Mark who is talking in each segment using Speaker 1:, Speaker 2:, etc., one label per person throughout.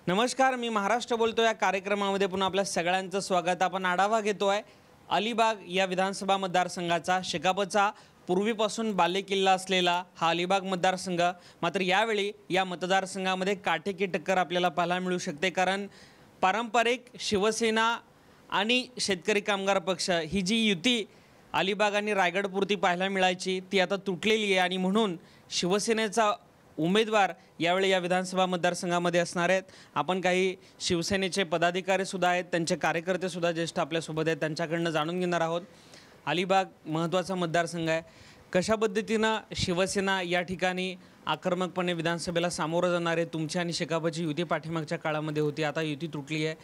Speaker 1: नमस्कार, मी महाराष्ट्र बोलतो या कार्यक्रमामध्ये पुन्हा आपल्या सगळ्यांचं स्वागत। आपण आढावा घेतोय अलिबाग या विधानसभा मतदारसंघाचा। शेकापचा पूर्वीपासून बालेकिल्ला असलेला हा अलिबाग मतदारसंघ मात्र यावेळी या मतदारसंघामध्ये काटेकी टक्कर आपल्याला पाहायला मिळू शकते, कारण पारंपरिक शिवसेना आणि शेतकरी कामगार पक्ष ही जी युती अलिबाग आणि रायगडपुरती पाहायला मिळायची ती आता तुटलेली आहे आणि म्हणून शिवसेनेचा उमेदवार यावेळी या विधानसभा मतदारसंघामध्ये असणार आहेत। आपण काही शिवसेनेचे पदाधिकारी सुद्धा आहेत, त्यांचे कार्यकर्ते सुद्धा ज्येष्ठ आपल्यासोबत आहेत, त्यांच्याकडनं जाणून घेणार आहोत। अलिबाग महत्त्वाचा मतदारसंघ आहे, कशा पद्धतीनं शिवसेना या ठिकाणी आक्रमकपणे विधानसभेला सामोरं जाणार आहे। तुमची आणि शेकापची युती पाठीमागच्या काळामध्ये होती, आता युती तुटली आहे।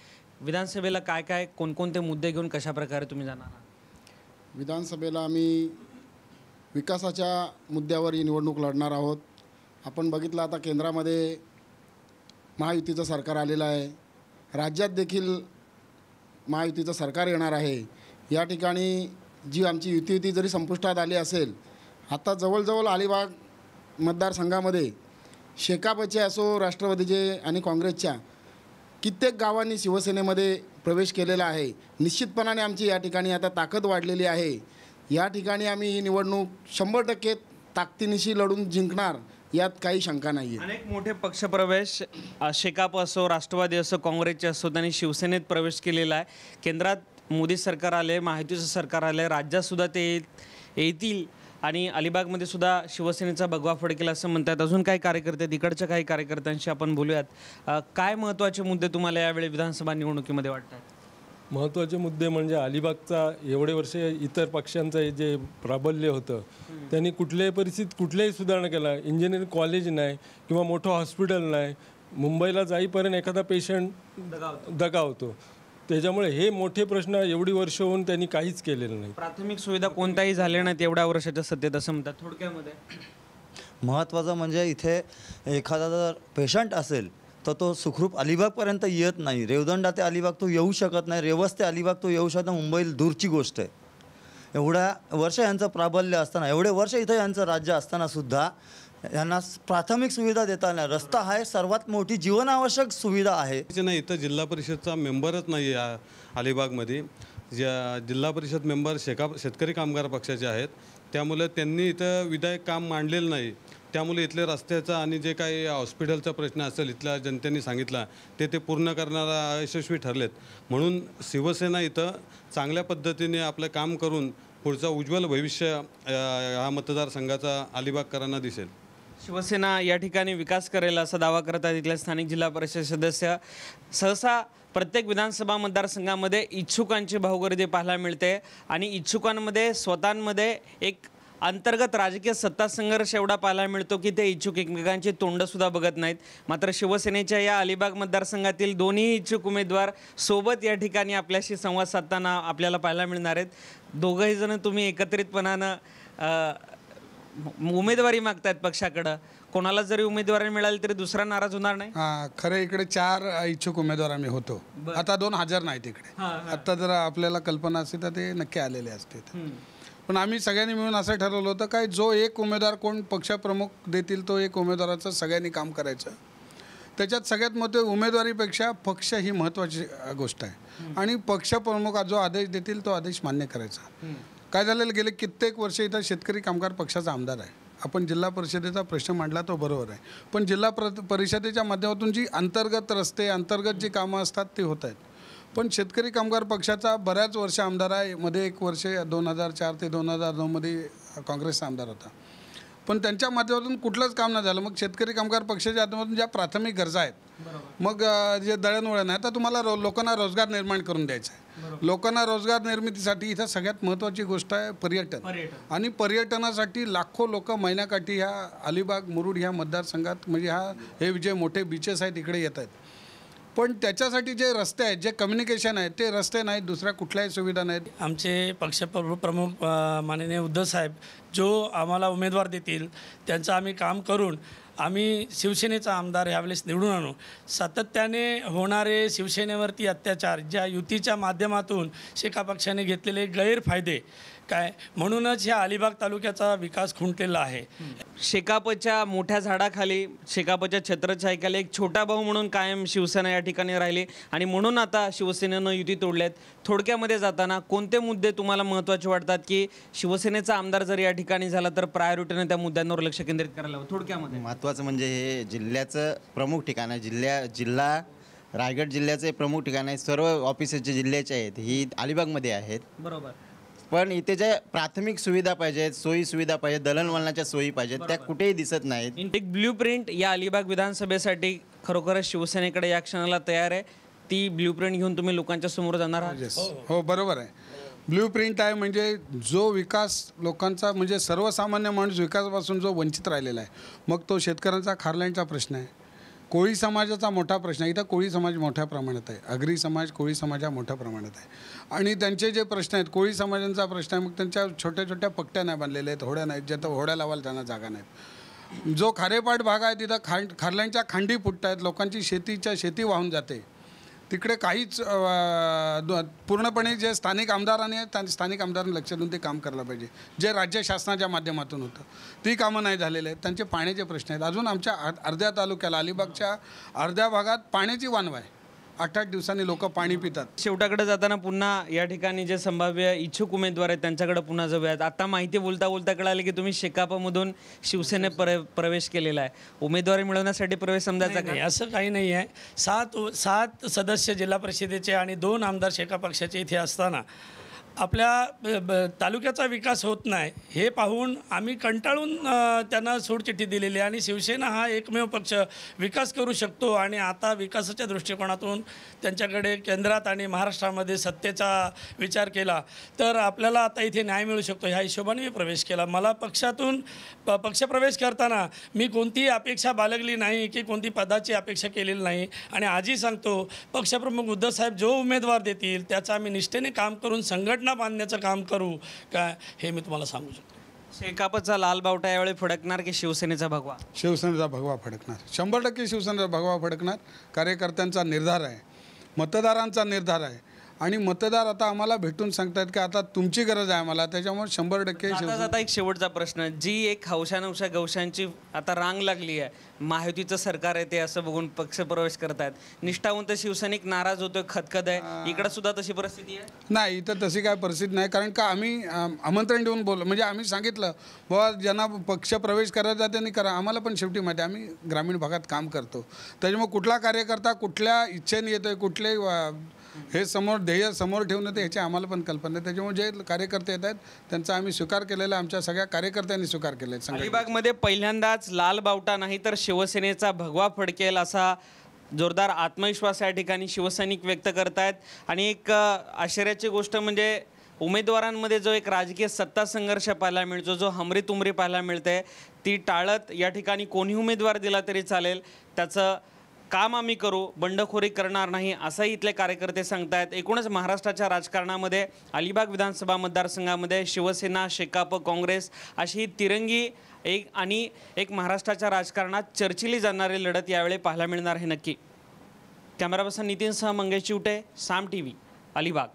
Speaker 1: विधानसभेला काय काय कोणकोणते मुद्दे घेऊन कशा प्रकारे तुम्ही जाणार आहात?
Speaker 2: विधानसभेला आम्ही विकासाच्या मुद्द्यावर ही निवडणूक लढणार आहोत। आपण बघितलं आता केंद्रामध्ये महायुतीचं सरकार आलेलं आहे, राज्यात देखील महायुतीचं सरकार येणार आहे। या ठिकाणी जी आमची युती जरी संपुष्टात आली असेल, आता जवळजवळ अलिबाग मतदारसंघामध्ये शेकापचे असो, राष्ट्रवादीचे आणि काँग्रेसच्या कित्येक गावांनी शिवसेनेमध्ये प्रवेश केलेला आहे। निश्चितपणाने आमची या ठिकाणी आता ताकद वाढलेली आहे। या ठिकाणी आम्ही ही निवडणूक 100% ताकदीनिशी लढून जिंकणार, यात काही शंका नाही आहे।
Speaker 1: अनेक मोठे पक्षप्रवेश शेकाप असो, राष्ट्रवादी असो, काँग्रेसचे असो, त्यांनी शिवसेनेत प्रवेश केलेला आहे। केंद्रात मोदी सरकार आले, महायुतीचं सरकार आलं, राज्यातसुद्धा ते येतील आणि अलिबागमध्ये सुद्धा शिवसेनेचा भगवा फडकेल असं म्हणतात। अजून काही कार्यकर्ते, तिकडच्या काही कार्यकर्त्यांशी आपण बोलूयात। काय महत्त्वाचे मुद्दे तुम्हाला यावेळी विधानसभा निवडणुकीमध्ये वाटतात?
Speaker 3: महत्त्वाचे मुद्दे म्हणजे अलिबागचा एवढे वर्ष इतर पक्षांचं जे प्राबल्य होतं त्यांनी कुठल्याही परिस्थितीत कुठल्याही सुधारणा केला। इंजिनिअरिंग कॉलेज नाही किंवा मोठं हॉस्पिटल नाही, मुंबईला जाईपर्यंत एखादा पेशंट दगावतो। त्याच्यामुळे हे मोठे प्रश्न एवढी वर्ष होऊन त्यांनी काहीच केलेलं नाही।
Speaker 1: प्राथमिक सुविधा कोणत्याही झाल्या नाहीत एवढ्या वर्षाच्या सत्तेत असं म्हणतात। थोडक्यामध्ये
Speaker 4: महत्त्वाचं म्हणजे इथे एखादा जर पेशंट असेल तर तो सुखरूप अलिबागपर्यंत येत नाही। रेवदंडा ते अलिबाग तो येऊ शकत नाही, रेवस ते अलिबाग तो येऊ शकत, मुंबईला दूरची गोष्ट आहे। एवढ्या वर्ष यांचं प्राबल्य असताना, एवढे वर्ष इथं यांचं राज्य असतानासुद्धा यांना प्राथमिक सुविधा देता नाही। रस्ता हा सर्वात मोठी जीवनावश्यक सुविधा आहे।
Speaker 5: नाही, इथं जिल्हा परिषदचा मेंबरच नाही आहे अलिबागमध्ये। ज्या जिल्हा परिषद मेंबर शेतकरी कामगार पक्षाचे आहेत, त्यामुळे त्यांनी इथं विधायक काम मांडलेलं नाही। त्यामुळे इथले रस्त्याचा आणि जे काही हॉस्पिटलचा प्रश्न असेल इथल्या जनतेने सांगितला ते पूर्ण करणारा यशस्वी ठरलेत। म्हणून शिवसेना इथं चांगल्या पद्धतीने आपलं काम करून पुढचा उज्ज्वल भविष्य हा मतदारसंघाचा अलिबागकरांना दिसेल।
Speaker 1: शिवसेना या ठिकाणी विकास करेल असा दावा करतात इथले स्थानिक जिल्हा परिषद सदस्य। सहसा प्रत्येक विधानसभा मतदारसंघामध्ये इच्छुकांची भाऊगर्दी पाहायला मिळते आणि इच्छुकांमध्ये स्वतःमध्ये एक अंतर्गत राजकीय सत्ता संघर्ष एवढा पाहायला मिळतो की ते इच्छुक एकमेकांची तोंडसुद्धा बघत नाहीत। मात्र शिवसेनेच्या या अलिबाग मतदारसंघातील दोन्ही इच्छुक उमेदवार सोबत या ठिकाणी आपल्याशी संवाद साधताना आपल्याला पाहायला मिळणार आहेत। दोघंही जण तुम्ही एकत्रितपणानं उमेदवारी मागतायत पक्षाकडं, कोणाला जरी उमेदवारी मिळाली तरी दुसरा नाराज होणार नाही?
Speaker 6: खरं इकडे 4 इच्छुक उमेदवार आम्ही होतो, आता 2 हजर नाहीत इकडे। आता जर आपल्याला कल्पना असते तर ते नक्की आलेले असते। पण आम्ही सगळ्यांनी मिळून असं ठरवलं होतं काय जो एक उमेदवार कोण पक्षप्रमुख देतील तो एक उमेदवाराचं सगळ्यांनी काम करायचं। त्याच्यात सगळ्यात मोठे उमेदवारीपेक्षा पक्ष ही महत्त्वाची गोष्ट आहे आणि पक्षप्रमुख जो आदेश देतील तो आदेश मान्य करायचा। काय झालेलं, गेले कित्येक वर्ष इथं शेतकरी कामगार पक्षाचा आमदार आहे। आपण जिल्हा परिषदेचा प्रश्न मांडला तो बरोबर आहे, पण जिल्हा परिषदेच्या माध्यमातून जी अंतर्गत रस्ते, अंतर्गत जी कामं असतात ते होत आहेत। पण शेतकरी कामगार पक्षाचा बऱ्याच वर्ष आमदार आहे। मध्ये एक वर्ष 2004 ते 2009मध्ये काँग्रेसचा आमदार होता, पण त्यांच्या माध्यमातून कुठलंच काम नाही झालं। मग शेतकरी कामगार पक्षाच्या माध्यमातून ज्या प्राथमिक गरजा आहेत, मग जे दळणवळण आहे, तर तुम्हाला लोकांना रोजगार निर्माण करून द्यायचा आहे। लोकांना रोजगार निर्मितीसाठी इथं सगळ्यात महत्त्वाची गोष्ट आहे पर्यटन आणि पर्यटनासाठी लाखो लोक महिन्याकाठी ह्या अलिबाग मुरुड ह्या मतदारसंघात म्हणजे हे जे मोठे बीचेस आहेत इकडे येत आहेत। पण त्याच्यासाठी जे रस्ते आहेत, जे कम्युनिकेशन आहे, ते रस्ते नाहीत, दुसऱ्या कुठल्याही सुविधा नाहीत।
Speaker 7: आमचे पक्षप्रमुख माननीय उद्धव साहेब जो आम्हाला उमेदवार देतील त्यांचं आम्ही काम करून आम्ही शिवसेनेचा आमदार यावेळेस निवडून आणू। सातत्याने होणारे शिवसेनेवरती अत्याचार, ज्या युतीच्या माध्यमातून शेका पक्षाने घेतलेले गैरफायदे, काय म्हणूनच ह्या अलिबाग तालुक्याचा विकास खुंटलेला आहे.
Speaker 1: शेकापच्या मोठ्या झाडाखाली, शेकापच्या छत्रछायेखाली एक छोटा भाऊ म्हणून कायम शिवसेना या ठिकाणी राहिली आणि म्हणून आता शिवसेनेनं युती तोडल्यात. थोडक्यामध्ये जाताना कोणते मुद्दे तुम्हाला महत्त्वाचे वाटतात की शिवसेनेचा आमदार जर या ठिकाणी झाला तर प्रायोरिटीने त्या मुद्द्यांवर लक्ष केंद्रित करायला हवं? थोडक्यामध्ये
Speaker 8: महत्त्वाचं म्हणजे हे जिल्ह्याचं प्रमुख ठिकाण आहे. जिल्हा रायगड जिल्ह्याचे प्रमुख ठिकाण आहे. सर्व ऑफिसेस जे जिल्ह्याचे आहेत ही अलिबागमध्ये आहेत.
Speaker 1: बरोबर.
Speaker 8: पण इथे ज्या प्राथमिक सुविधा पाहिजेत, सोयी सुविधा पाहिजेत, दळणवळणाच्या सोयी पाहिजेत, त्या कुठेही दिसत नाहीत.
Speaker 1: एक ब्ल्यूप्रिंट या अलिबाग विधानसभेसाठी खरोखरच शिवसेनेकडे या क्षणाला तयार आहे. ती ब्ल्यूप्रिंट घेऊन तुम्ही लोकांच्या समोर जाणार आहात?
Speaker 6: हो, बरोबर आहे. ब्ल्यू प्रिंट आहे म्हणजे जो विकास लोकांचा, म्हणजे सर्वसामान्य माणूस विकासापासून जो वंचित राहिलेला आहे, मग तो शेतकऱ्यांचा खारलांचा प्रश्न आहे, कोळी समाजाचा मोठा प्रश्न आहे. इथं कोळी समाज मोठ्या प्रमाणात आहे, आगरी समाज कोळी समाज हा मोठ्या प्रमाणात आहे. आणि त्यांचे जे प्रश्न आहेत, कोळी समाजांचा प्रश्न आहे, मग त्यांच्या छोट्या छोट्या पट्ट्या नाही बांधलेल्या आहेत, होड्या नाहीत, ज्यात होड्या लावायला त्यांना जागा नाहीत. जो खारेपाट भाग आहे तिथं खारलांच्या खांडी फुटत आहेत, लोकांची शेती वाहून जाते. तिकडे काहीच पूर्णपणे जे स्थानिक आमदारांनी आहेत, त्या स्थानिक आमदारांनी लक्ष देऊन ते काम करायला पाहिजे. जे राज्य शासनाच्या माध्यमातून होतं ती कामं नाही झालेली आहेत. त्यांचे पाण्याचे प्रश्न आहेत. अजून आमच्या अर्ध्या तालुक्याला, अलिबागच्या अर्ध्या भागात पाण्याची वानवा आहे. 8-8 दिवसांनी लोक पाणी पितात.
Speaker 1: शेवटाकडे जाताना पुन्हा या ठिकाणी जे संभाव्य इच्छुक उमेदवार आहेत त्यांच्याकडे पुन्हा जाऊयात. आता माहिती बोलता बोलता कळाले की तुम्ही शेकापमधून शिवसेनेत प्रवेश केलेला आहे. उमेदवारी मिळवण्यासाठी प्रवेश समजायचा
Speaker 7: नाही,
Speaker 1: का?
Speaker 7: असं काही नाही आहे. 7 सदस्य जिल्हा परिषदेचे आणि 2 आमदार शेका पक्षाचे इथे असताना आपल्या तालुक्याचा विकास होत नाही हे पाहून आम्ही कंटाळून त्यांना सोडचिठ्ठी दिलेली आहे. आणि शिवसेना हा एकमेव पक्ष विकास करू शकतो आणि आता विकासाच्या दृष्टिकोनातून त्यांच्याकडे केंद्रात आणि महाराष्ट्रामध्ये सत्तेचा विचार केला तर आपल्याला आता इथे न्याय मिळू शकतो ह्या हिशोबाने मी प्रवेश केला. मला पक्षातून पक्षप्रवेश करताना मी कोणतीही अपेक्षा बाळगली नाही की कोणती पदाची अपेक्षा केलेली नाही. आणि आजही सांगतो, पक्षप्रमुख उद्धवसाहेब जो उमेदवार देतील त्याचं आम्ही निष्ठेने काम करून संघटना बांधण्याचं काम करू काय हे मी तुम्हाला सांगू शकतो.
Speaker 1: शेकापचा लाल बावटा यावेळी फडकणार की शिवसेनेचा भगवा?
Speaker 6: शिवसेनेचा भगवा फडकणार. 100% शिवसेनेचा भगवा फडकणार. कार्यकर्त्यांचा निर्धार आहे, मतदारांचा निर्धार आहे. आणि मतदार आता आम्हाला भेटून सांगतात की आता तुमची गरज आहे आम्हाला, त्याच्यामुळे 100%
Speaker 1: आता एक शेवटचा प्रश्न, जी एक हौशानौशा गवशांची आता रांग लागली आहे, महायुतीचं सरकार आहे ते असं बघून पक्षप्रवेश करतायत, निष्ठावंत शिवसैनिक नाराज होतोय, खदखद आहे, इकडे सुद्धा तशी परिस्थिती आहे?
Speaker 6: नाही, इथं तशी काय परिस्थिती नाही. कारण का आम्ही आमंत्रण देऊन बोललो, म्हणजे आम्ही सांगितलं बाबा ज्यांना पक्ष प्रवेश करायचा त्यांनी करा. आम्हाला पण शेवटी माहिती आहे आम्ही ग्रामीण भागात काम करतो, त्याच्यामुळे कुठला कार्यकर्ता कुठल्या इच्छेने येतोय, कुठले हे ध्येय समोर ठेवून येते ह्याची आम्हाला पण कल्पना आहे. त्याच्यामुळे जे कार्यकर्ते येत आहेत त्यांचा आम्ही स्वीकार केलेला, आमच्या सगळ्या कार्यकर्त्यांनी स्वीकार केला आहे.
Speaker 1: अलिबागमध्ये पहिल्यांदाच लाल बावटा नाही तर शिवसेनेचा भगवा फडकेल असा जोरदार आत्मविश्वास या ठिकाणी शिवसैनिक व्यक्त करतायत. आणि एक आश्चर्याची गोष्ट म्हणजे उमेदवारांमध्ये जो एक राजकीय सत्ता संघर्ष पाहायला मिळतो, जो हमरीतुमरी पाहायला मिळते, ती टाळत या ठिकाणी कोणी उमेदवार दिला तरी चालेल, त्याचं काम आम्ही करू, बंडखोरी करणार नाही असंही इथले कार्यकर्ते सांगतायत. एकूणच महाराष्ट्राच्या राजकारणामध्ये अलिबाग विधानसभा मतदारसंघामध्ये शिवसेना, शेकाप, काँग्रेस अशी ही तिरंगी एक महाराष्ट्राच्या राजकारणात चर्चिली जाणारी लढत यावेळी पाहायला मिळणार आहे नक्की. कॅमेरा पर्सन नितीनसह मंगेश चिवटे, साम TV, अलिबाग.